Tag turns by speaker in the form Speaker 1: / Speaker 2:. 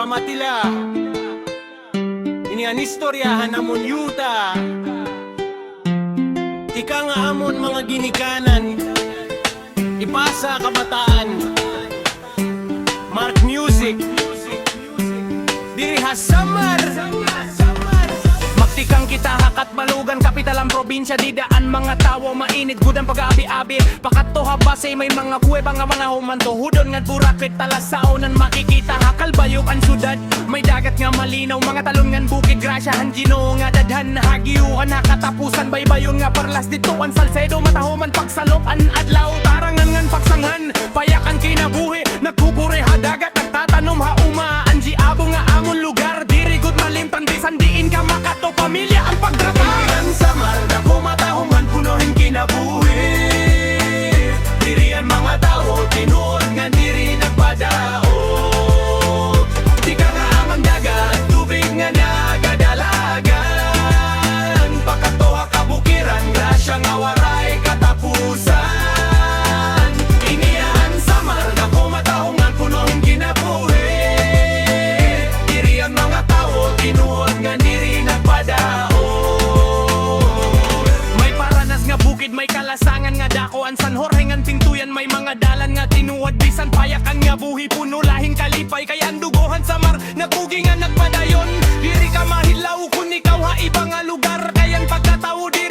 Speaker 1: pamatila. Ini an istoryahan namon yuta. Ika nga amon mga ginikanan, ipasa kabataan. Mark Music, diri Samar. Magtikang kita hakat balugan, kapital ang probinsya, didaan mga tawo mainit gudang pag-aabi-abi. Pakatoha base may mga kuweba nga mga humanto, hudon nga burakit talasaunan makikita. Hakal bayok ang syudad, may dagat nga malinaw, mga talon nga bukid grasyahan Ginoo nga dadhan. Hagiuhan nakatapusan baybayon nga parlas dituan Salcedo matahuman pagsalopan adlaw. Tarangan nga pagsanghan payakan kinabuhi, nagkukure ha dagat nagtatanom hauma. Anji abo nga amon lugar, diri gud malimtan disandiin ka makato pamilya ang pagtrabaho. Samar na kumatahuman punuhin kinabuhi, diri ang mga tao tinuod nga diri nagpadaog. Di ka nga amang dagat tubig nga nagadalagan, pakatoha kabukiran grasya nga waray katapusan. Inian Samar na kumatahungan punuhin kinabuhi, diri ang mga tao tinuod nga diri nagpadaog. May paranas nga bukid, may kalasangan nga dakoan San Jorge ngan tintuyan, may mga dalan nga tinuod bisan payakan nga buhi puno lahing kalipay. Kaya andugohan Samar napugi nga nagpadayon, diri ka mahilaw kun ikaw ha iba nga lugar. Kayang pagkatao di